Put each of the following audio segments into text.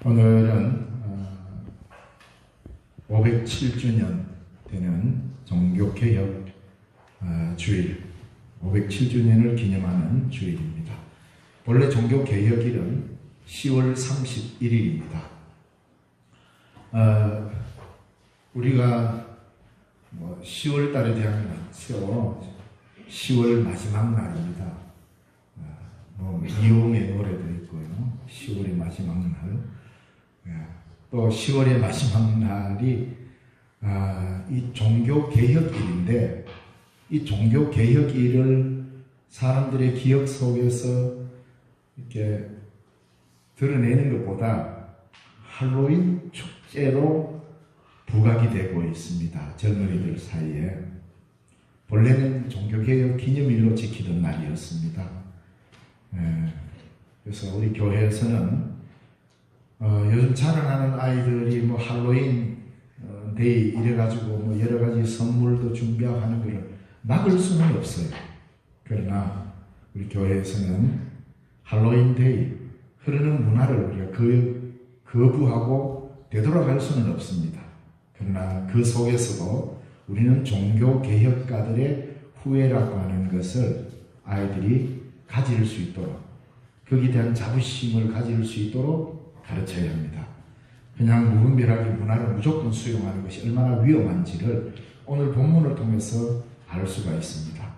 오늘은 507주년 되는 종교개혁 주일, 507주년을 기념하는 주일입니다. 원래 종교개혁일은 10월 31일입니다. 우리가 10월 달에 대한 맞죠. 10월 마지막 날입니다. 이용의 노래도 있고요. 10월의 마지막 날. 또 10월의 마지막 날이 이 종교개혁일인데, 이 종교개혁일을 사람들의 기억 속에서 이렇게 드러내는 것보다 할로윈 축제로 부각이 되고 있습니다. 젊은이들 사이에. 본래는 종교개혁 기념일로 지키던 날이었습니다. 그래서 우리 교회에서는 요즘 자라나는 아이들이 할로윈 데이 이래가지고 여러 가지 선물도 준비하고 하는 것을 막을 수는 없어요. 그러나 우리 교회에서는 할로윈 데이 흐르는 문화를 우리가 거부하고 되돌아갈 수는 없습니다. 그러나 그 속에서도 우리는 종교개혁가들의 후예라고 하는 것을 아이들이 가질 수 있도록, 거기에 대한 자부심을 가질 수 있도록 가르쳐야 합니다. 그냥 무분별하게 문화를 무조건 수용하는 것이 얼마나 위험한지를 오늘 본문을 통해서 알 수가 있습니다.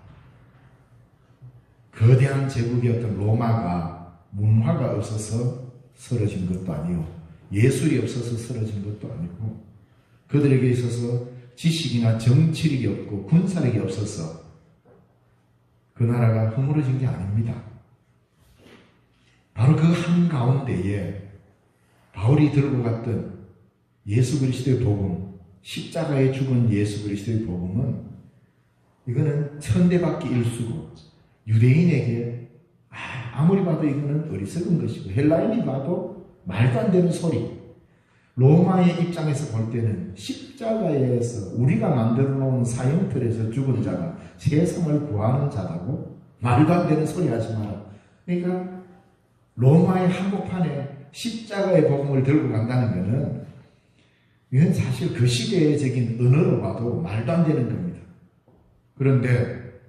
거대한 제국이었던 로마가 문화가 없어서 쓰러진 것도 아니고, 예술이 없어서 쓰러진 것도 아니고, 그들에게 있어서 지식이나 정치력이 없고 군사력이 없어서 그 나라가 허물어진 게 아닙니다. 바로 그 한가운데에 바울이 들고 갔던 예수 그리스도의 복음, 십자가에 죽은 예수 그리스도의 복음은 이거는 천대받기 일수고, 유대인에게 아무리 봐도 이거는 어리석은 것이고, 헬라인이 봐도 말도 안 되는 소리, 로마의 입장에서 볼 때는 십자가에서 우리가 만들어 놓은 사형틀에서 죽은 자가 세상을 구하는 자라고 말도 안 되는 소리 하지 마라. 그러니까 로마의 한복판에 십자가의 복음을 들고 간다는 것은 이건 사실 그 시대적인 언어로 봐도 말도 안 되는 겁니다. 그런데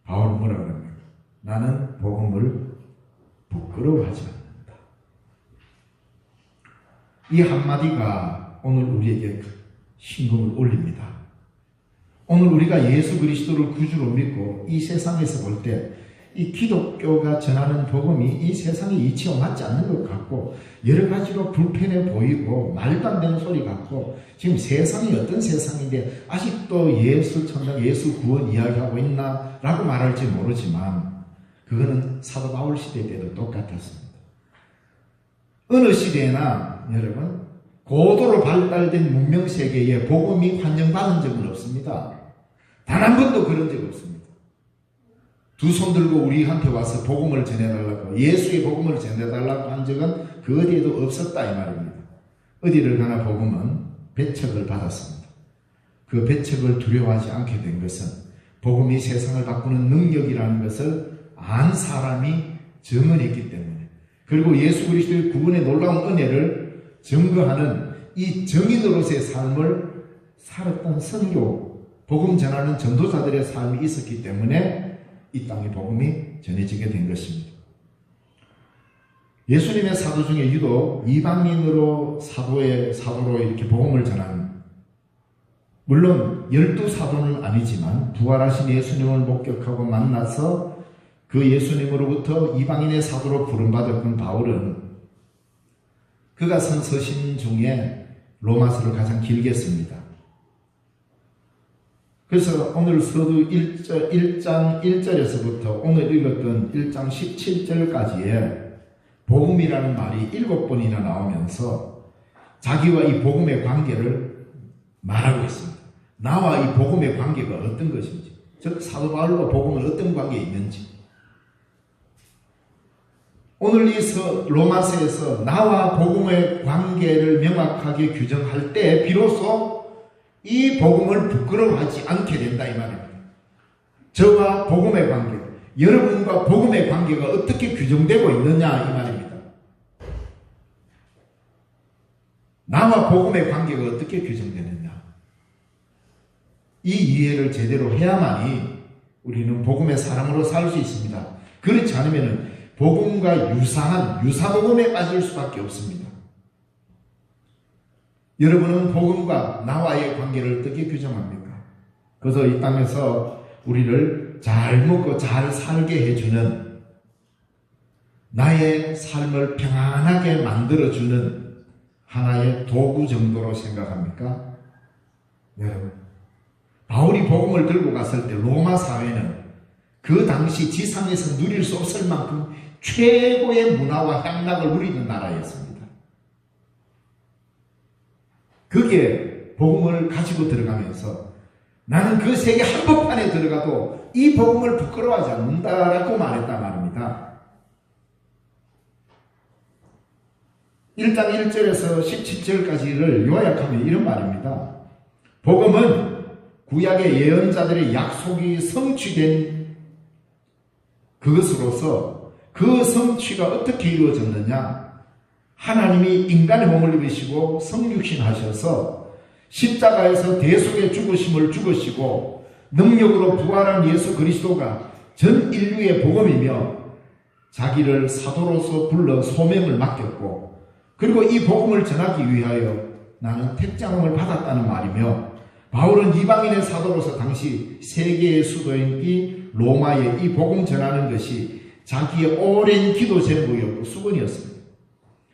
바울은 뭐라 그럽니까? 나는 복음을 부끄러워하지 않는다. 이 한마디가 오늘 우리에게 심금을 울립니다. 오늘 우리가 예수 그리스도를 구주로 믿고 이 세상에서 볼 때 이 기독교가 전하는 복음이 이 세상의 이치와 맞지 않는 것 같고, 여러 가지로 불편해 보이고 말도 안 되는 소리 같고, 지금 세상이 어떤 세상인데 아직도 예수 천당, 예수 구원 이야기하고 있나 라고 말할지 모르지만, 그거는 사도 바울 시대 때도 똑같았습니다. 어느 시대나 여러분, 고도로 발달된 문명세계에 복음이 환영받은 적은 없습니다. 단 한 번도 그런 적 없습니다. 두 손 들고 우리한테 와서 복음을 전해달라고, 예수의 복음을 전해달라고 한 적은 그 어디에도 없었다 이 말입니다. 어디를 가나 복음은 배척을 받았습니다. 그 배척을 두려워하지 않게 된 것은 복음이 세상을 바꾸는 능력이라는 것을 안 사람이 증언했기 때문에, 그리고 예수 그리스도의 구원의 놀라운 은혜를 증거하는 이 증인으로서의 삶을 살았던 선교, 복음 전하는 전도자들의 삶이 있었기 때문에 이 땅에 복음이 전해지게 된 것입니다. 예수님의 사도 중에 유독 이방인으로 사도로 이렇게 복음을 전한, 물론 12사도는 아니지만 부활하신 예수님을 목격하고 만나서 그 예수님으로부터 이방인의 사도로 부름받았던 바울은 그가 쓴 서신 중에 로마서를 가장 길게 씁니다. 그래서 오늘 서두 1장 1절에서부터 오늘 읽었던 1장 17절까지의 복음이라는 말이 7번이나 나오면서 자기와 이 복음의 관계를 말하고 있습니다. 나와 이 복음의 관계가 어떤 것인지, 즉 사도 바울과 복음은 어떤 관계에 있는지. 오늘 이 로마서에서 나와 복음의 관계를 명확하게 규정할 때 비로소 이 복음을 부끄러워하지 않게 된다 이 말입니다. 저와 복음의 관계, 여러분과 복음의 관계가 어떻게 규정되고 있느냐 이 말입니다. 나와 복음의 관계가 어떻게 규정되느냐. 이 이해를 제대로 해야만이 우리는 복음의 사람으로 살 수 있습니다. 그렇지 않으면 복음과 유사한 유사복음에 빠질 수밖에 없습니다. 여러분은 복음과 나와의 관계를 어떻게 규정합니까? 그래서 이 땅에서 우리를 잘 먹고 잘 살게 해주는, 나의 삶을 평안하게 만들어주는 하나의 도구 정도로 생각합니까? 여러분, 바울이 복음을 들고 갔을 때 로마 사회는 그 당시 지상에서 누릴 수 없을 만큼 최고의 문화와 향락을 누리는 나라였습니다. 거기에 복음을 가지고 들어가면서 나는 그 세계 한복판에 들어가도 이 복음을 부끄러워하지 않는다라고 말했단 말입니다. 1장 1절에서 17절까지를 요약하면 이런 말입니다. 복음은 구약의 예언자들의 약속이 성취된 그것으로서 그 성취가 어떻게 이루어졌느냐. 하나님이 인간의 몸을 입으시고 성육신하셔서 십자가에서 대속의 죽으심을 죽으시고 능력으로 부활한 예수 그리스도가 전 인류의 복음이며 자기를 사도로서 불러 소명을 맡겼고, 그리고 이 복음을 전하기 위하여 나는 택장을 받았다는 말이며, 바울은 이방인의 사도로서 당시 세계의 수도인 이 로마에 이 복음 전하는 것이 자기의 오랜 기도 제목이었고 수건이었습니다.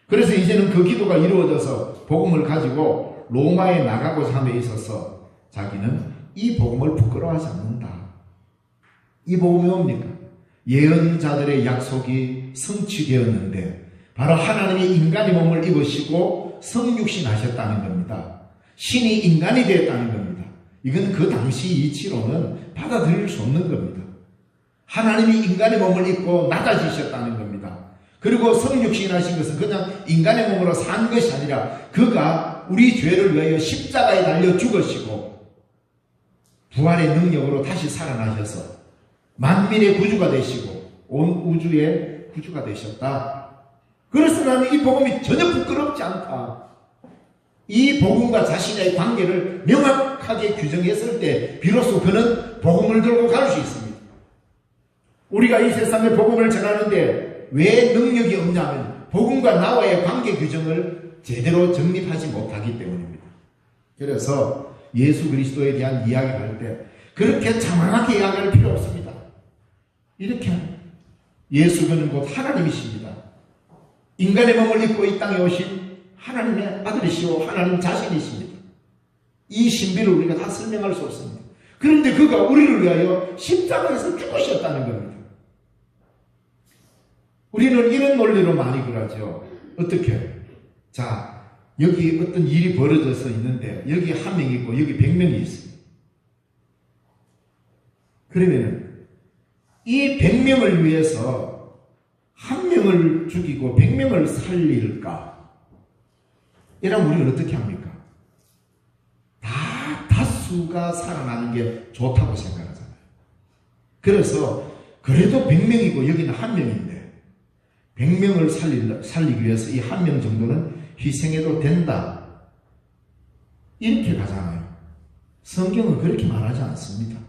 그래서 이제는 그 기도가 이루어져서 복음을 가지고 로마에 나가고자 함에 있어서 자기는 이 복음을 부끄러워하지 않는다. 이 복음이 뭡니까? 예언자들의 약속이 성취되었는데 바로 하나님이 인간의 몸을 입으시고 성육신하셨다는 겁니다. 신이 인간이 되었다는 겁니다. 이건 그 당시 이치로는 받아들일 수 없는 겁니다. 하나님이 인간의 몸을 입고 낮아지셨다는 겁니다. 그리고 성육신하신 것은 그냥 인간의 몸으로 산 것이 아니라 그가 우리 죄를 위하여 십자가에 달려 죽으시고 부활의 능력으로 다시 살아나셔서 만민의 구주가 되시고 온 우주의 구주가 되셨다. 그래서 나는 이 복음이 전혀 부끄럽지 않다. 이 복음과 자신의 관계를 명확하게 규정했을 때 비로소 그는 복음을 들고 갈 수 있습니다. 우리가 이 세상에 복음을 전하는데 왜 능력이 없냐면 복음과 나와의 관계 규정을 제대로 정립하지 못하기 때문입니다. 그래서 예수 그리스도에 대한 이야기를 할 때 그렇게 장황하게 이야기할 필요 없습니다. 이렇게 예수 그는 곧 하나님이십니다. 인간의 몸을 입고 이 땅에 오신 하나님의 아들이시오 하나님 자신이십니다. 이 신비를 우리가 다 설명할 수 없습니다. 그런데 그가 우리를 위하여 십자가에서 죽으셨다는 겁니다. 우리는 이런 논리로 많이 그러죠. 어떻게? 자, 여기 어떤 일이 벌어져서 있는데 여기 한 명이 있고 여기 100명이 있습니다. 그러면 이 100명을 위해서 한 명을 죽이고 100명을 살릴까? 이러면 우리는 어떻게 합니까? 다수가 살아나는 게 좋다고 생각하잖아요. 그래서 그래도 100명이고 여기는 한 명인데 100명을 살리기 위해서 이 한 명 정도는 희생해도 된다. 이렇게 가잖아요. 성경은 그렇게 말하지 않습니다.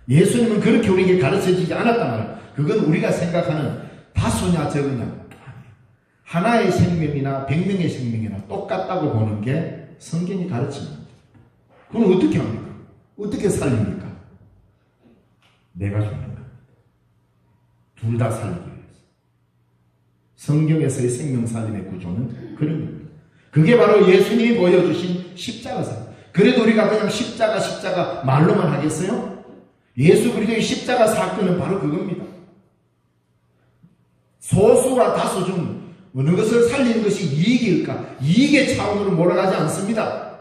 예수님은 그렇게 우리에게 가르쳐지지 않았단 말이에요. 그건 우리가 생각하는 다수냐 적으냐. 하나의 생명이나 100명의 생명이나 똑같다고 보는 게 성경이 가르칩니다. 그럼 어떻게 합니까? 어떻게 살립니까? 내가 죽는 겁니다. 둘 다 살리기 위해서. 성경에서의 생명 살림의 구조는 그런 겁니다. 그게 바로 예수님이 보여주신 십자가상. 그래도 우리가 그냥 십자가 말로만 하겠어요? 예수 그리스도의 십자가 사건은 바로 그겁니다. 소수와 다수 중 어느 것을 살리는 것이 이익일까? 이익의 차원으로 몰아가지 않습니다.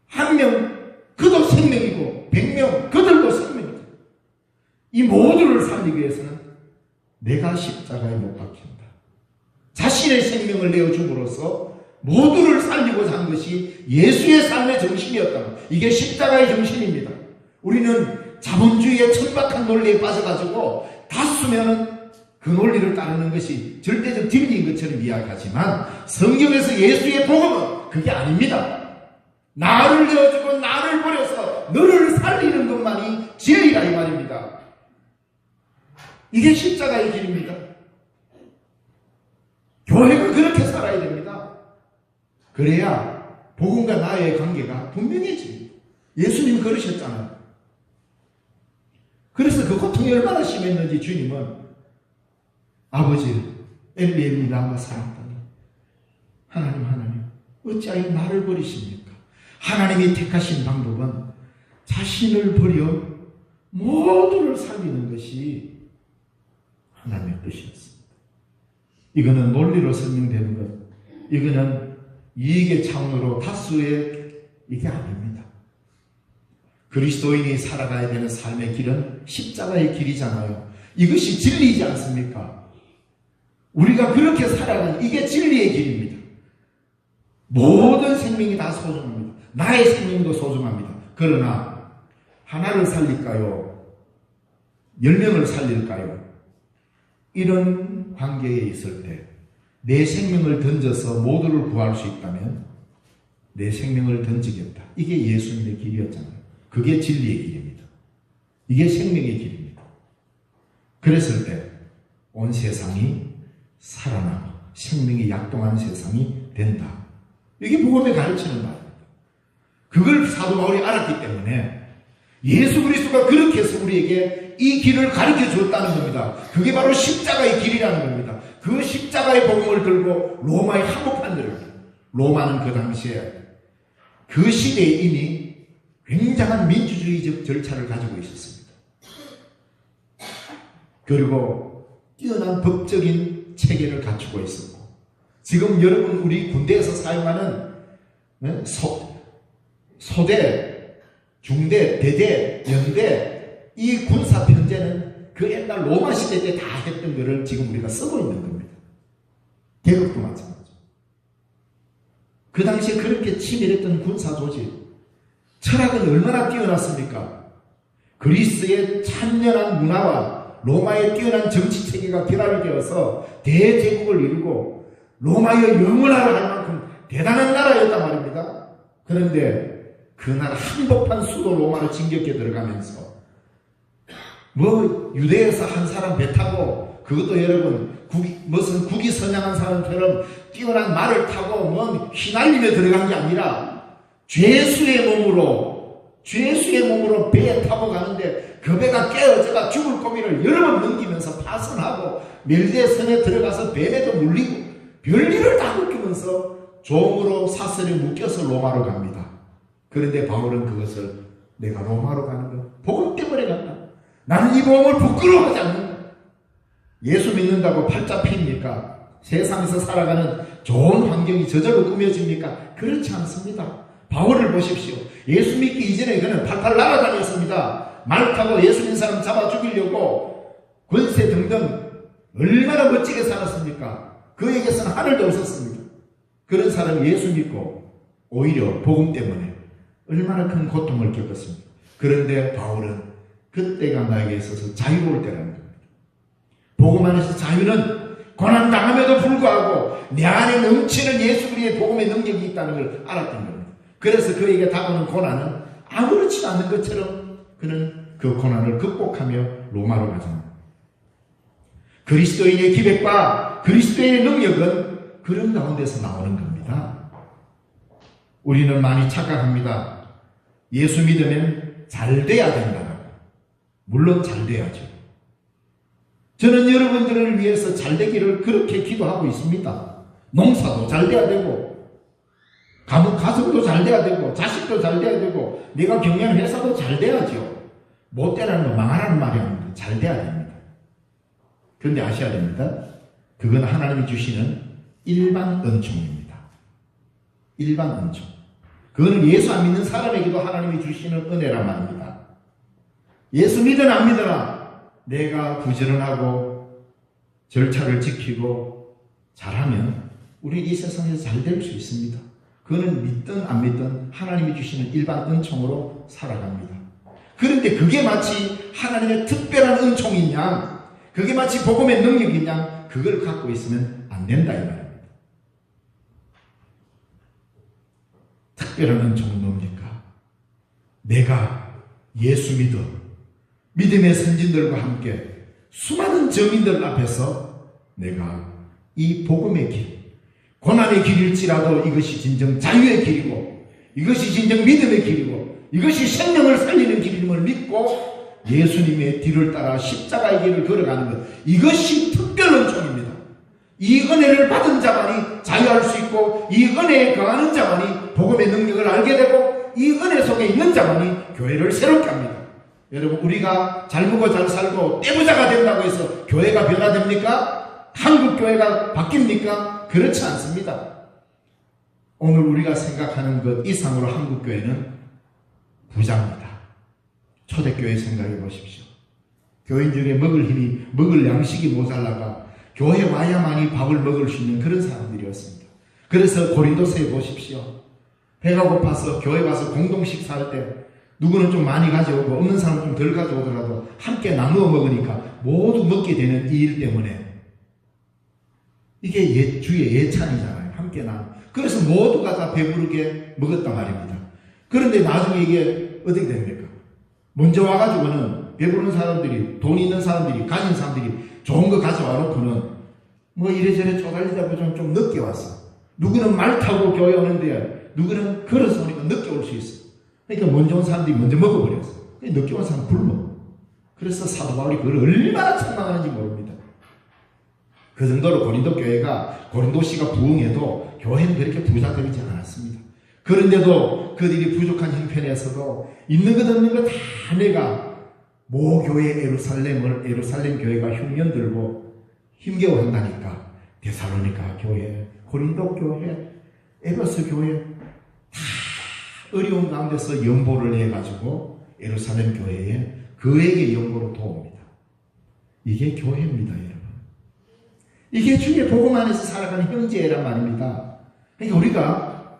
한 명, 그도 생명이고 100명, 그들도 생명이다. 이 모두를 살리기 위해서는 내가 십자가에 못 박힌다. 자신의 생명을 내어줌으로써 모두를 살리고자 한 것이 예수의 삶의 정신이었다. 이게 십자가의 정신입니다. 우리는 자본주의의 천박한 논리에 빠져가지고 다수면은 그 논리를 따르는 것이 절대적 진리인 것처럼 이야기하지만 성경에서 예수의 복음은 그게 아닙니다. 나를 내어주고 나를 버려서 너를 살리는 것만이 진리라 이 말입니다. 이게 십자가의 길입니다. 교회가 그렇게 살아야 됩니다. 그래야 복음과 나의 관계가 분명해집니다. 예수님이 그러셨잖아요. 그래서 그 고통이 얼마나 심했는지 주님은 아버지 엘리 엘리 라마 사랑하니 하나님 어찌하여 나를 버리십니까? 하나님이 택하신 방법은 자신을 버려 모두를 살리는 것이 하나님의 뜻이었습니다. 이거는 논리로 설명되는 것, 이거는 이익의 차원으로 다수의 이게 아닙니다. 그리스도인이 살아가야 되는 삶의 길은 십자가의 길이잖아요. 이것이 진리이지 않습니까? 우리가 그렇게 살아가는 이게 진리의 길입니다. 모든 생명이 다 소중합니다. 나의 생명도 소중합니다. 그러나 하나를 살릴까요? 10명을 살릴까요? 이런 관계에 있을 때 내 생명을 던져서 모두를 구할 수 있다면 내 생명을 던지겠다. 이게 예수님의 길이었잖아요. 그게 진리의 길입니다. 이게 생명의 길입니다. 그랬을 때 온 세상이 살아나고 생명이 약동한 세상이 된다. 이게 복음에 가르치는 말입니다. 그걸 사도 바울이 알았기 때문에 예수 그리스도가 그렇게 해서 우리에게 이 길을 가르쳐 주었다는 겁니다. 그게 바로 십자가의 길이라는 겁니다. 그 십자가의 복음을 들고 로마의 한복판들을, 로마는 그 당시에 그 시대에 이미 굉장한 민주주의적 절차를 가지고 있었습니다. 그리고 뛰어난 법적인 체계를 갖추고 있었고, 지금 여러분 우리 군대에서 사용하는 소대, 중대, 대대, 연대, 이 군사 편제는 그 옛날 로마 시대 때 다 했던 거를 지금 우리가 쓰고 있는 겁니다. 계급도 마찬가지죠. 그 당시에 그렇게 치밀했던 군사 조직, 철학은 얼마나 뛰어났습니까? 그리스의 찬연한 문화와 로마의 뛰어난 정치 체계가 결합이 되어서 대제국을 이루고 로마의 영원하라 할 만큼 대단한 나라였단 말입니다. 그런데 그 나라 한복판 수도 로마를 진격해 들어가면서 유대에서 한 사람 배 타고, 그것도 여러분 무슨 국위 선양한 사람처럼 뛰어난 말을 타고 휘날리며 들어간 게 아니라 죄수의 몸으로 배에 타고 가는데 그 배가 깨어져가 죽을 고비를 여러 번 넘기면서 파손하고 멜대섬에 들어가서 뱀에도 물리고 별일을 다 겪으면서 종으로 사슬에 묶여서 로마로 갑니다. 그런데 바울은 그것을 내가 로마로 가는 거 복음 때문에 간다. 나는 이 복음을 부끄러워하지 않는다. 예수 믿는다고 팔자 피입니까? 세상에서 살아가는 좋은 환경이 저절로 꾸며집니까? 그렇지 않습니다. 바울을 보십시오. 예수 믿기 이전에 그는 팔팔 날아다녔습니다. 말 타고 예수 믿는 사람 잡아 죽이려고 권세 등등 얼마나 멋지게 살았습니까? 그에게서는 하늘도 없었습니다. 그런 사람이 예수 믿고 오히려 복음 때문에 얼마나 큰 고통을 겪었습니까? 그런데 바울은 그때가 나에게 있어서 자유로울 때라는 겁니다. 복음 안에서 자유는 고난당함에도 불구하고 내 안에 넘치는 예수 그리스도의 복음의 능력이 있다는 걸 알았던 겁니다. 그래서 그에게 다가오는 고난은 아무렇지도 않은 것처럼 그는 그 고난을 극복하며 로마로 가잖아요. 그리스도인의 기백과 그리스도인의 능력은 그런 가운데서 나오는 겁니다. 우리는 많이 착각합니다. 예수 믿으면 잘 돼야 된다. 물론 잘 돼야죠. 저는 여러분들을 위해서 잘 되기를 그렇게 기도하고 있습니다. 농사도 잘 돼야 되고, 가정도 잘 돼야 되고, 자식도 잘 돼야 되고, 내가 경영하는 회사도 잘 돼야죠. 못 되라는 거 망하라는 말이 아닙니다. 잘 돼야 됩니다. 그런데 아셔야 됩니다. 그건 하나님이 주시는 일반 은총입니다. 일반 은총. 그거는 예수 안 믿는 사람에게도 하나님이 주시는 은혜란 말입니다. 예수 믿으나 안 믿으나 내가 부지런 하고 절차를 지키고 잘하면 우리 이 세상에서 잘 될 수 있습니다. 그거는 믿든 안 믿든 하나님이 주시는 일반 은총으로 살아갑니다. 그런데 그게 마치 하나님의 특별한 은총이냐, 그 그게 마치 복음의 능력이냐, 그걸 갖고 있으면 안 된다 이 말입니다. 특별한 은총은 뭡니까? 내가 예수 믿음의 선진들과 함께 수많은 증인들 앞에서 내가 이 복음의 길, 고난의 길일지라도 이것이 진정 자유의 길이고, 이것이 진정 믿음의 길이고, 이것이 생명을 살리는 길임을 믿고 예수님의 뒤를 따라 십자가의 길을 걸어가는 것, 이것이 특별 은총입니다. 이 은혜를 받은 자만이 자유할 수 있고, 이 은혜에 거하는 자만이 복음의 능력을 알게 되고, 이 은혜 속에 있는 자만이 교회를 새롭게 합니다. 여러분, 우리가 잘 먹고 잘 살고 떼부자가 된다고 해서 교회가 변화됩니까? 한국 교회가 바뀝니까? 그렇지 않습니다. 오늘 우리가 생각하는 것 이상으로 한국 교회는 부자입니다. 초대교회 생각해 보십시오. 교인 중에 먹을 양식이 모자라가 교회 와야만이 밥을 먹을 수 있는 그런 사람들이었습니다. 그래서 고린도서에 보십시오. 배가 고파서 교회 와서 공동 식사할 때 누구는 좀 많이 가져오고 없는 사람은 좀 덜 가져오더라도 함께 나누어 먹으니까 모두 먹게 되는 이 일 때문에, 이게 주의 예찬이잖아요. 함께 나누. 그래서 모두가 다 배부르게 먹었단 말입니다. 그런데 나중에 이게 어떻게 됩니까? 먼저 와가지고는 배부른 사람들이, 돈 있는 사람들이, 가진 사람들이 좋은 거 가져와 놓고는 뭐 이래저래 쪼달리다 보면 좀 늦게 왔어. 누구는 말 타고 교회 오는데 누구는 걸어서 오니까 늦게 올 수 있어. 그러니까 먼저 온 사람들이 먼저 먹어버렸어. 늦게 온 사람 굶어. 그래서 사도 바울이 그걸 얼마나 책망하는지 모릅니다. 그 정도로 고린도 교회가, 고린도시가 부흥해도 교회는 그렇게 부자되지 않았습니다. 그런데도 그들이 부족한 형편에서도 있는 것 없는 것 다 내가 모교회 예루살렘 교회가 흉년 들고 힘겨워한다니까 데살로니가 교회, 고린도 교회, 에베소 교회 다 어려운 가운데서 연보를 해가지고 예루살렘 교회에 그에게 연보로 도웁니다. 이게 교회입니다, 여러분. 이게 주의 복음 안에서 살아가는 형제란 말입니다. 그러니까 우리가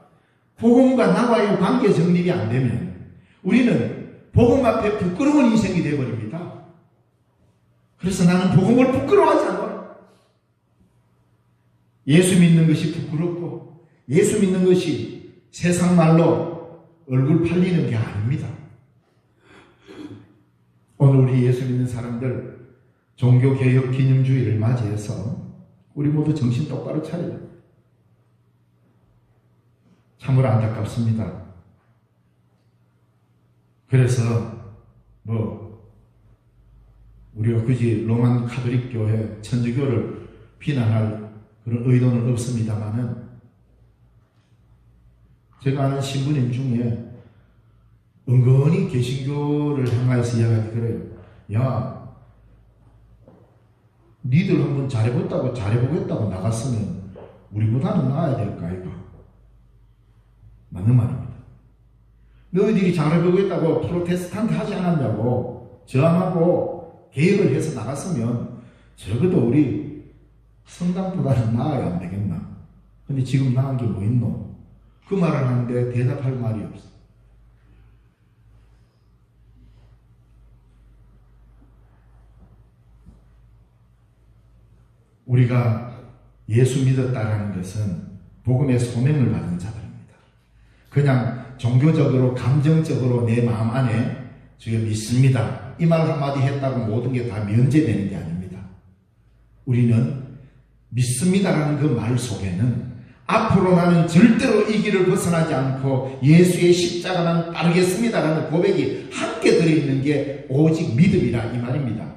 복음과 나와의 관계 정립이 안 되면 우리는 복음 앞에 부끄러운 인생이 되어버립니다. 그래서 나는 복음을 부끄러워하지 않아. 예수 믿는 것이 부끄럽고 예수 믿는 것이 세상 말로 얼굴 팔리는 게 아닙니다. 오늘 우리 예수 믿는 사람들 종교개혁 기념주의를 맞이해서 우리 모두 정신 똑바로 차려야 돼요. 참으로 안타깝습니다. 그래서 우리가 굳이 로만 카톨릭 교회, 천주교를 비난할 그런 의도는 없습니다만은, 제가 아는 신부님 중에 은근히 개신교를 향하여서 이야기하기 그래요. 야, 니들 한번 잘해보겠다고 나갔으면 우리보다는 나아야 될까 이거. 맞는 말입니다. 너희들이 잘해보겠다고 프로테스탄트 하지 않았냐고 저항하고 개혁을 해서 나갔으면 적어도 우리 성당보다는 나아야 안 되겠나. 근데 지금 나은 게 뭐 있노? 그 말을 하는데 대답할 말이 없어. 우리가 예수 믿었다라는 것은 복음의 소명을 받은 자들입니다. 그냥 종교적으로 감정적으로 내 마음 안에 주여 믿습니다, 이 말 한마디 했다고 모든 게 다 면제되는 게 아닙니다. 우리는 믿습니다라는 그 말 속에는 앞으로 나는 절대로 이 길을 벗어나지 않고 예수의 십자가만 따르겠습니다라는 고백이 함께 들어있는 게 오직 믿음이라 이 말입니다.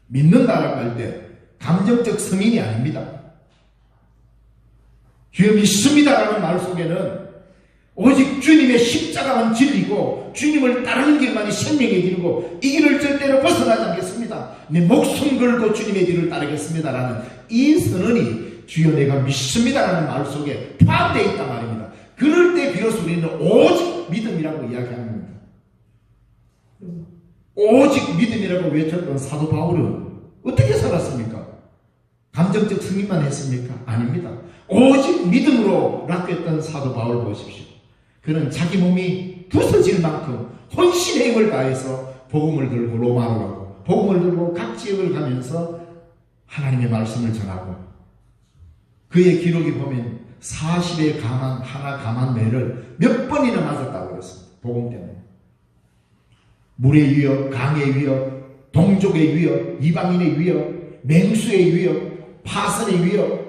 믿는다라고 할 때 감정적 승인이 아닙니다. 주여 믿습니다라는 말 속에는 오직 주님의 십자가만 진리고 주님을 따르는 길만이 생명의 길이고 이 길을 절대로 벗어나지 않겠습니다. 내 목숨 걸고 주님의 길을 따르겠습니다라는 이 선언이 주여 내가 믿습니다라는 말 속에 포함되어 있단 말입니다. 그럴 때 비로소 우리는 오직 믿음이라고 이야기하는 겁니다. 오직 믿음이라고 외쳤던 사도 바울은 어떻게 살았습니까? 감정적 승인만 했습니까? 아닙니다. 오직 믿음으로 락했던 사도 바울 보십시오. 그는 자기 몸이 부서질 만큼 혼신의 힘을 다해서 복음을 들고 로마로 가고 복음을 들고 각 지역을 가면서 하나님의 말씀을 전하고, 그의 기록이 보면 40의 강한 매를 몇 번이나 맞았다고 그랬습니다. 복음 때문에. 물의 위협, 강의 위협, 동족의 위협, 이방인의 위협, 맹수의 위협, 파선의 위협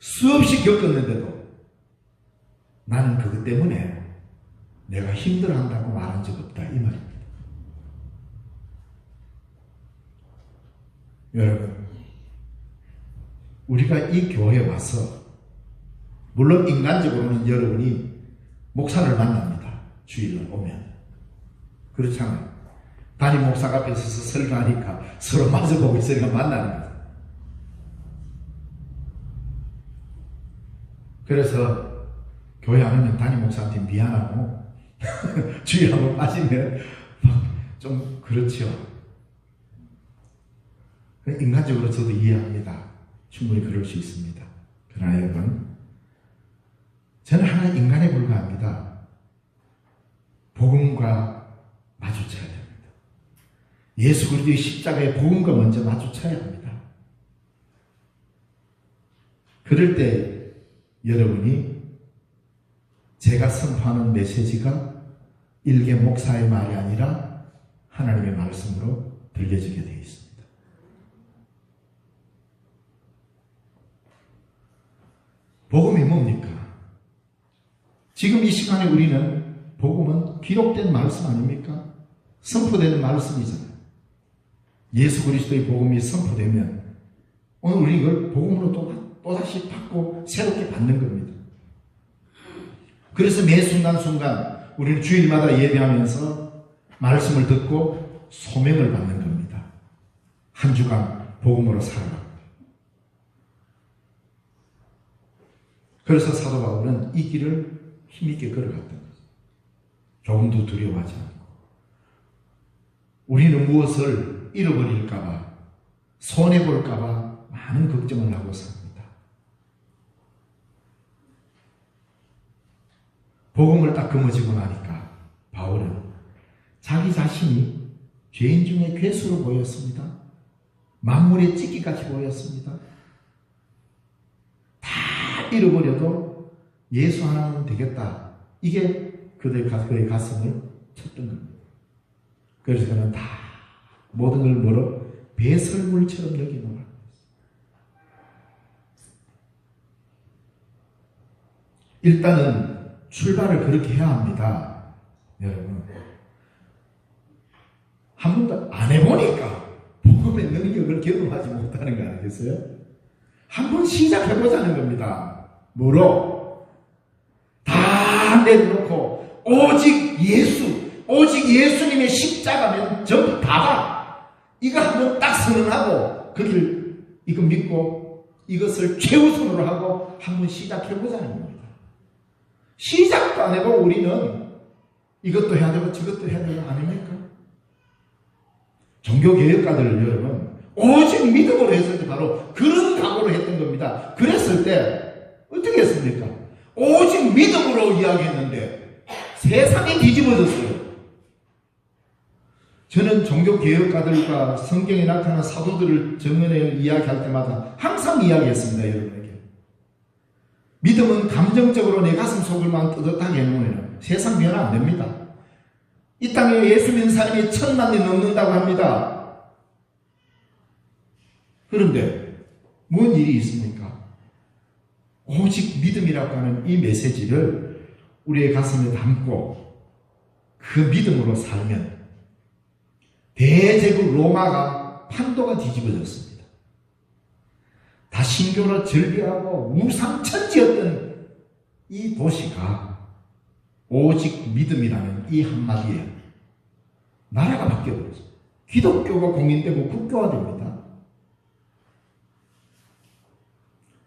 수없이 겪었는데도 나는 그것 때문에 내가 힘들어한다고 말한 적 없다, 이 말입니다. 여러분, 우리가 이 교회에 와서, 물론 인간적으로는 여러분이 목사를 만납니다. 주일날 오면. 그렇잖아요. 담임 목사가 앞에 서서 설교하니까 서로 마주보고 있으니까 만나는 거죠. 그래서 교회 안 오면 담임 목사한테 미안하고 주일 한번 빠지면 좀 그렇죠. 인간적으로 저도 이해합니다. 충분히 그럴 수 있습니다. 그러나 여러분, 저는 하나의 인간에 불과합니다. 복음과 마주쳐야 됩니다. 예수 그리스도의 십자가의 복음과 먼저 마주쳐야 합니다. 그럴 때 여러분이 제가 선포하는 메시지가 일개 목사의 말이 아니라 하나님의 말씀으로 들려지게 되어 있습니다. 복음이 뭡니까? 지금 이 시간에 우리는 복음은 기록된 말씀 아닙니까? 선포되는 말씀이잖아요. 예수 그리스도의 복음이 선포되면 오늘 우리 이걸 복음으로 또다시 받고 새롭게 받는 겁니다. 그래서 매 순간순간 우리는 주일마다 예배하면서 말씀을 듣고 소명을 받는 겁니다. 한 주간 복음으로 살아라. 그래서 사도 바울은 이 길을 힘있게 걸어갔던 거죠. 조금도 두려워하지 않고. 우리는 무엇을 잃어버릴까봐, 손해볼까봐 많은 걱정을 하고 삽니다. 복음을 딱 거머쥐고 나니까 바울은 자기 자신이 죄인 중에 괴수로 보였습니다. 만물의 찢기같이 보였습니다. 다 잃어버려도 예수 하나는 되겠다. 이게 그의 가슴을 쳤던 겁니다. 그래서 그는 다 모든 걸 뭐로 배설물처럼 여기노라. 일단은 출발을 그렇게 해야 합니다. 여러분, 한 번도 안 해보니까 복음의 능력을 경험하지 못하는 거 아니겠어요? 한번 시작해보자는 겁니다. 뭐로? 다 내려놓고 오직 예수님의 십자가면 전부 다다. 이거 한번 딱 선언하고 그 길 이거 믿고 이것을 최우선으로 하고 한번 시작해보자는 겁니다. 시작도 안 해보고 우리는 이것도 해야 되고 저것도 해야 되고 아닙니까? 종교개혁가들 여러분, 오직 믿음으로 했을 때 바로 그런 각오로 했던 겁니다. 그랬을 때 어떻게 했습니까? 오직 믿음으로 이야기했는데 세상이 뒤집어졌어요. 저는 종교개혁가들과 성경에 나타난 사도들을 정면에 이야기할 때마다 항상 이야기했습니다. 여러분에게. 믿음은 감정적으로 내 가슴 속을만 뜨뜻하게 해놓으면 세상 변화 안 됩니다. 이 땅에 예수 믿는 사람이 1000만이 넘는다고 합니다. 그런데 뭔 일이 있습니까? 오직 믿음이라고 하는 이 메시지를 우리의 가슴에 담고 그 믿음으로 살면 대제국 로마가 판도가 뒤집어졌습니다. 다 신교로 절비하고 우상천지였던 이 도시가 오직 믿음이라는 이 한마디에 나라가 바뀌어버렸어요. 기독교가 공인되고 국교화됩니다.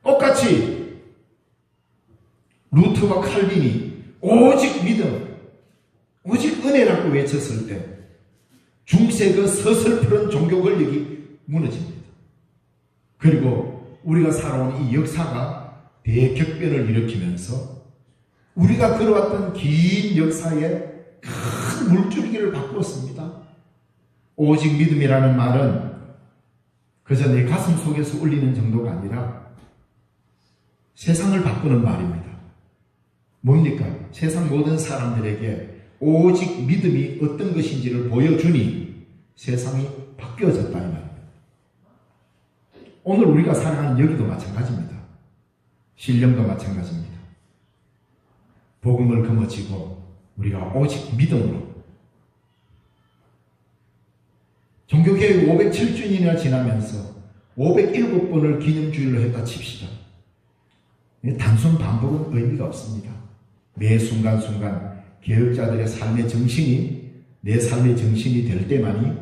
똑같이 루터와 칼빈이 오직 믿음, 오직 은혜라고 외쳤을 때 중세 그 서슬프런 종교 권력이 무너집니다. 그리고 우리가 살아온 이 역사가 대격변을 일으키면서 우리가 걸어왔던 긴 역사에 큰 물줄기를 바꾸었습니다. 오직 믿음이라는 말은 그저 내 가슴 속에서 울리는 정도가 아니라 세상을 바꾸는 말입니다. 뭡니까? 세상 모든 사람들에게 오직 믿음이 어떤 것인지를 보여주니 세상이 바뀌어졌다 이 말입니다. 오늘 우리가 살아가는 여기도 마찬가지입니다. 신령도 마찬가지입니다. 복음을 거머쥐고 우리가 오직 믿음으로 종교개혁 507주년이나 지나면서 507번을 기념주일로 했다 칩시다. 단순 반복은 의미가 없습니다. 매 순간순간 개혁자들의 삶의 정신이 내 삶의 정신이 될 때만이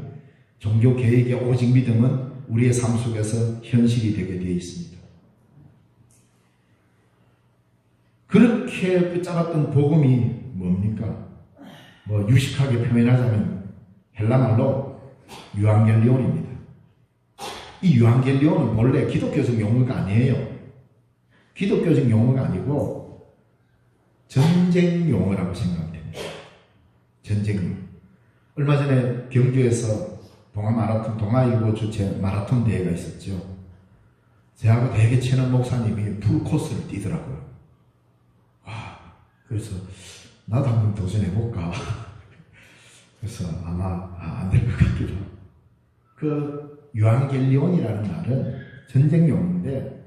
종교개혁의 오직 믿음은 우리의 삶 속에서 현실이 되게 되어 있습니다. 그렇게 붙잡았던 복음이 뭡니까? 유식하게 표현하자면 헬라말로 유앙겔리온입니다. 이 유앙겔리온은 본래 기독교적 용어가 아니에요. 기독교적 용어가 아니고 전쟁 용어라고 생각하면 됩니다. 전쟁 용어. 얼마 전에 경주에서 동아일보 주최 마라톤 대회가 있었죠. 저하고 되게 친한 목사님이 풀코스를 뛰더라고요. 와, 그래서 나도 한번 도전해볼까. 그래서 아마 안 될 것 같기도 하고. 그 유앙겔리온이라는 말은 전쟁 용어인데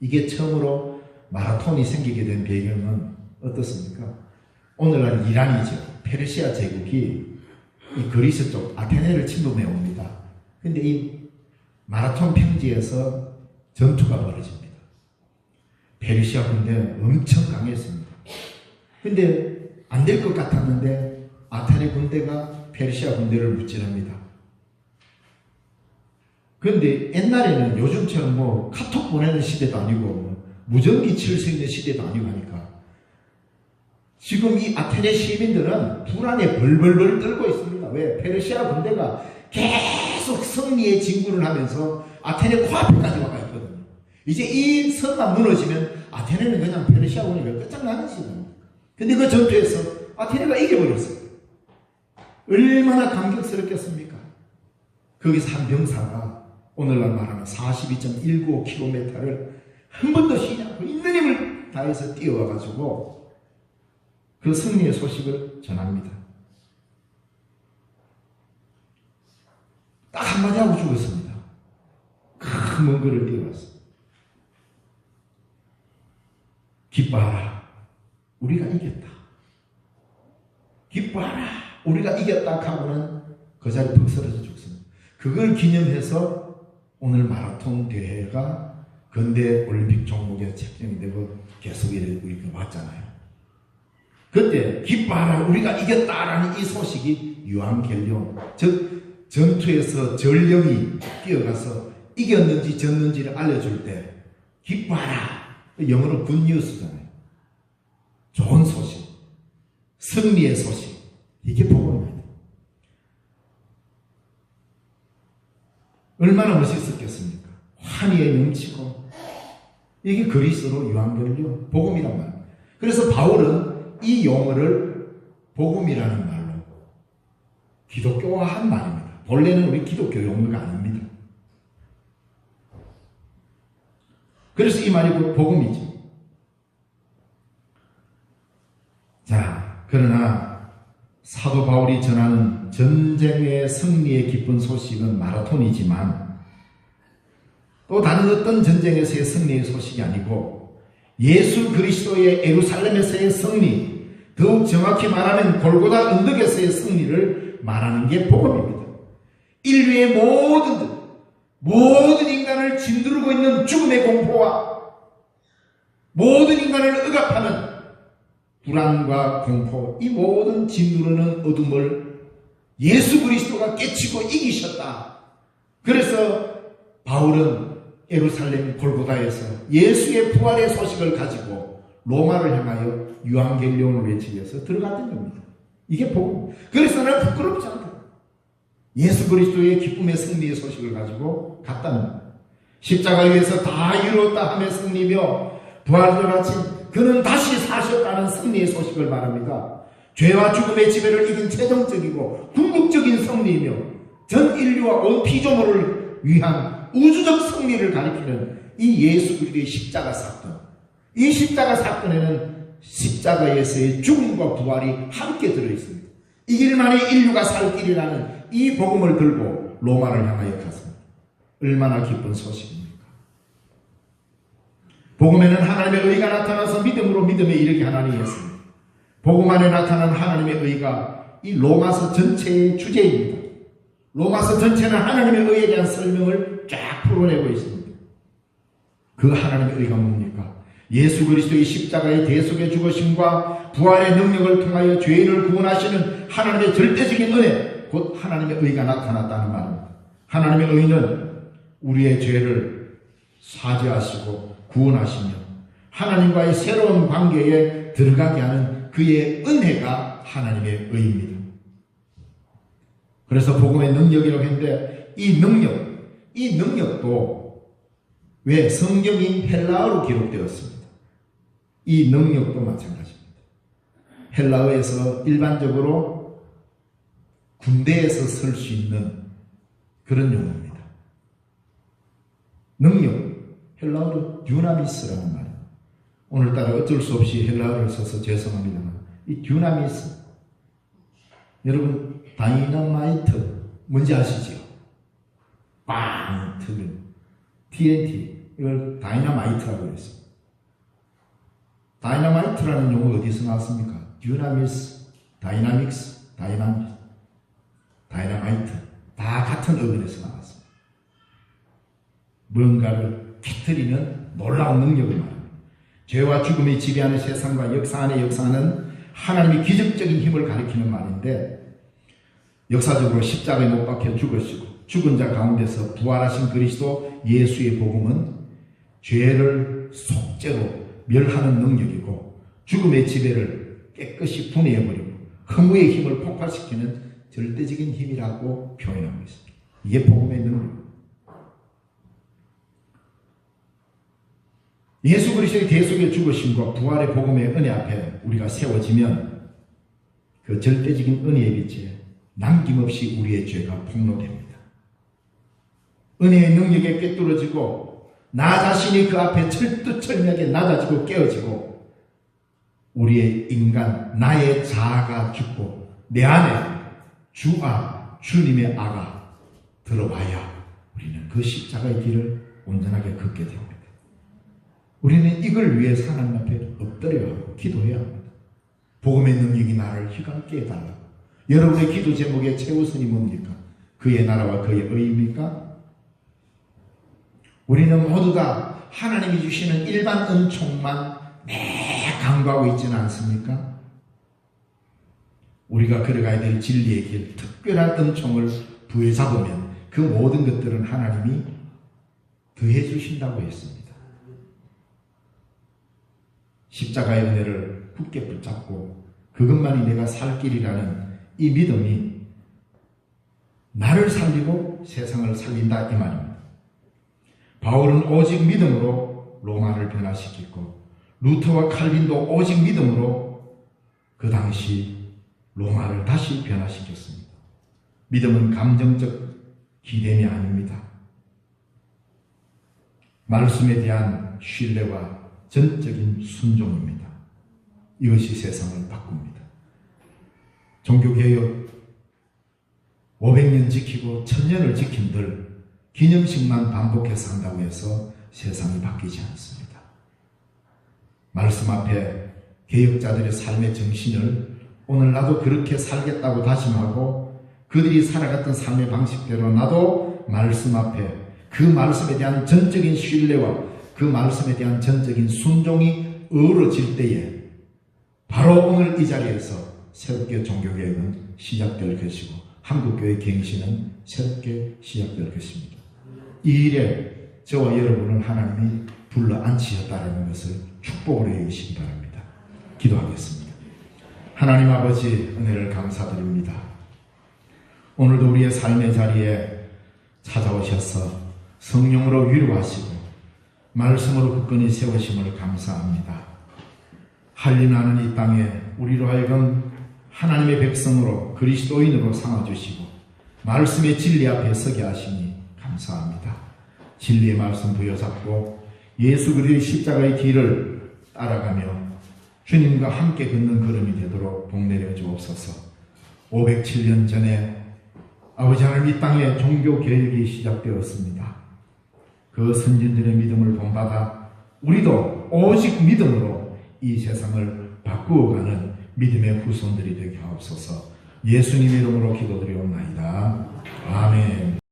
이게 처음으로 마라톤이 생기게 된 배경은 어떻습니까? 오늘날 이란이죠. 페르시아 제국이 이 그리스 쪽 아테네를 침범해 옵니다. 근데 이 마라톤 평지에서 전투가 벌어집니다. 페르시아 군대는 엄청 강했습니다. 근데 안 될 것 같았는데 아테네 군대가 페르시아 군대를 무찌릅니다. 그런데 옛날에는 요즘처럼 카톡 보내는 시대도 아니고 무전기 칠 수 있는 시대도 아니고 하니까 지금 이 아테네 시민들은 불안에 벌벌벌 떨고 있습니다. 왜? 페르시아 군대가 계속 승리의 진군을 하면서 아테네 코앞에까지 와가 있거든요. 이제 이 성가 무너지면 아테네는 그냥 페르시아 군이 끝장나는 시대입니다. 근데 그 전투에서 아테네가 이겨버렸어요. 얼마나 감격스럽겠습니까? 거기서 한 병사가 오늘날 말하면 42.195km를 한 번도 쉬지 않고 있는 힘을 다해서 뛰어와가지고 그 승리의 소식을 전합니다. 딱 한마디 하고 죽었습니다. 큰 먼 거리를 뛰어왔어요. 기뻐하라. 우리가 이겼다. 기뻐하라. 우리가 이겼다 하고는 그 자리에 푹 쓰러져 죽습니다. 그걸 기념해서 오늘 마라톤 대회가 근대 올림픽 종목에 책정이 되고 계속 이렇게 왔잖아요. 그때 기뻐하라 우리가 이겼다라는 이 소식이 유앙겔리온, 즉 전투에서 전령이 뛰어가서 이겼는지 졌는지를 알려줄 때 기뻐하라, 영어로 굿뉴스잖아요. 좋은 소식, 승리의 소식, 이게 복음입니다. 얼마나 멋있었겠습니까? 환희에 넘치고 이게 그리스로 유앙겔리온, 복음이란 말입니다. 그래서 바울은 이 용어를 복음이라는 말로 기독교화한 말입니다. 본래는 우리 기독교 용어가 아닙니다. 그래서 이 말이 복음이죠. 자, 그러나 사도 바울이 전하는 전쟁의 승리의 기쁜 소식은 마라톤이지만 또 다른 어떤 전쟁에서의 승리의 소식이 아니고 예수 그리스도의 예루살렘에서의 승리, 더욱 정확히 말하면 골고다 언덕에서의 승리를 말하는 게 복음입니다. 인류의 모든 인간을 짓누르고 있는 죽음의 공포와 모든 인간을 억압하는 불안과 공포, 이 모든 짓누르는 어둠을 예수 그리스도가 깨치고 이기셨다. 그래서 바울은 예루살렘 골고다에서 예수의 부활의 소식을 가지고 로마를 향하여 유앙겔리온을 외치기 위해서 들어갔던 겁니다. 이게 복음. 그래서 나는 부끄럽지 않다. 예수 그리스도의 기쁨의 승리의 소식을 가지고 갔다는 겁니다. 십자가 위에서 다 이루었다 하며 승리며 부활을 마친 그는 다시 사셨다는 승리의 소식을 말합니다. 죄와 죽음의 지배를 이긴 최종적이고 궁극적인 승리이며 전 인류와 온 피조물을 위한 우주적 승리를 가리키는 이 예수 그리스도의 십자가 사건. 이 십자가 사건에는 십자가에서의 죽음과 부활이 함께 들어있습니다. 이 길만이 인류가 살 길이라는 이 복음을 들고 로마를 향하여 갔습니다. 얼마나 기쁜 소식입니까? 복음에는 하나님의 의가 나타나서 믿음으로 믿음에 이르게 하나니 했습니다. 복음 안에 나타난 하나님의 의가 이 로마서 전체의 주제입니다. 로마서 전체는 하나님의 의에 대한 설명을 쫙 풀어내고 있습니다. 그 하나님의 의가 뭡니까? 예수 그리스도의 십자가의 대속의 죽으심과 부활의 능력을 통하여 죄인을 구원하시는 하나님의 절대적인 은혜, 곧 하나님의 의가 나타났다는 말입니다. 하나님의 의는 우리의 죄를 사죄하시고 구원하시며 하나님과의 새로운 관계에 들어가게 하는 그의 은혜가 하나님의 의입니다. 그래서 복음의 능력이라고 했는데 이 능력도 왜 성경인 헬라어로 기록되었습니다. 이 능력도 마찬가지입니다. 헬라어에서 일반적으로 군대에서 쓸 수 있는 그런 용어입니다. 능력, 헬라어로 듀나미스라는 말입니다. 오늘따라 어쩔 수 없이 헬라어를 써서 죄송합니다만 이 듀나미스, 여러분 다이너마이트 뭔지 아시죠? 빵 터는 TNT, 이걸 다이너마이트라고 했습니다. 다이너마이트라는 용어 어디서 나왔습니까? 듀나미스, 다이나믹스, 다이너마이트 다 같은 어근에서 나왔습니다. 뭔가를 깃들이는 놀라운 능력을 말합니다. 죄와 죽음이 지배하는 세상과 역사 안에 역사하는 하나님의 기적적인 힘을 가리키는 말인데, 역사적으로 십자가에 못 박혀 죽으시고 죽은 자 가운데서 부활하신 그리스도 예수의 복음은 죄를 속죄로 멸하는 능력이고 죽음의 지배를 깨끗이 분해해버리고 허무의 힘을 폭발시키는 절대적인 힘이라고 표현하고 있습니다. 이게 복음의 능력입니다. 예수 그리스도의 대속의 죽으심과 부활의 복음의 은혜 앞에 우리가 세워지면 그 절대적인 은혜의 빛에 남김없이 우리의 죄가 폭로됩니다. 은혜의 능력에 꿰뚫어지고 나 자신이 그 앞에 철두철미하게 낮아지고 깨어지고 우리의 인간, 나의 자아가 죽고 내 안에 주아, 주님의 아가 들어와야 우리는 그 십자가의 길을 온전하게 걷게 됩니다. 우리는 이걸 위해서 하나님 앞에 엎드려야 하고 기도해야 합니다. 복음의 능력이 나를 휘감게 해달라고. 여러분의 기도 제목의 최우선이 뭡니까? 그의 나라와 그의 의입니까? 우리는 모두 다 하나님이 주시는 일반 은총만 매 간구하고 있지는 않습니까? 우리가 걸어가야 될 진리의 길, 특별한 은총을 부여잡으면 그 모든 것들은 하나님이 더해 주신다고 했습니다. 십자가의 은혜를 굳게 붙잡고 그것만이 내가 살 길이라는 이 믿음이 나를 살리고 세상을 살린다 이 말입니다. 바울은 오직 믿음으로 로마를 변화시켰고 루터와 칼빈도 오직 믿음으로 그 당시 로마를 다시 변화시켰습니다. 믿음은 감정적 기대이 아닙니다. 말씀에 대한 신뢰와 전적인 순종입니다. 이것이 세상을 바꿉니다. 종교개혁 500년 지키고 1000년을 지킨들 기념식만 반복해서 한다고 해서 세상이 바뀌지 않습니다. 말씀 앞에 개혁자들의 삶의 정신을 오늘 나도 그렇게 살겠다고 다짐하고 그들이 살아갔던 삶의 방식대로 나도 말씀 앞에 그 말씀에 대한 전적인 신뢰와 그 말씀에 대한 전적인 순종이 어우러질 때에 바로 오늘 이 자리에서 새롭게 종교개혁은 시작될 것이고 한국교회 갱신은 새롭게 시작될 것입니다. 이 일에 저와 여러분을 하나님이 불러 앉히셨다는 것을 축복으로 여기시기 바랍니다. 기도하겠습니다. 하나님 아버지 은혜를 감사드립니다. 오늘도 우리의 삶의 자리에 찾아오셔서 성령으로 위로하시고 말씀으로 굳건히 세우심을 감사합니다. 한림나는 이 땅에 우리로 하여금 하나님의 백성으로 그리스도인으로 삼아주시고 말씀의 진리 앞에 서게 하시니 감사합니다. 진리의 말씀 부여잡고 예수 그리스도의 십자가의 길을 따라가며 주님과 함께 걷는 걸음이 되도록 복내려 주옵소서. 507년 전에 아버지 하나님 이 땅에 종교 개혁이 시작되었습니다. 그 선진들의 믿음을 본받아 우리도 오직 믿음으로 이 세상을 바꾸어가는 믿음의 후손들이 되게 하옵소서. 예수님의 이름으로 기도드리옵나이다. 아멘.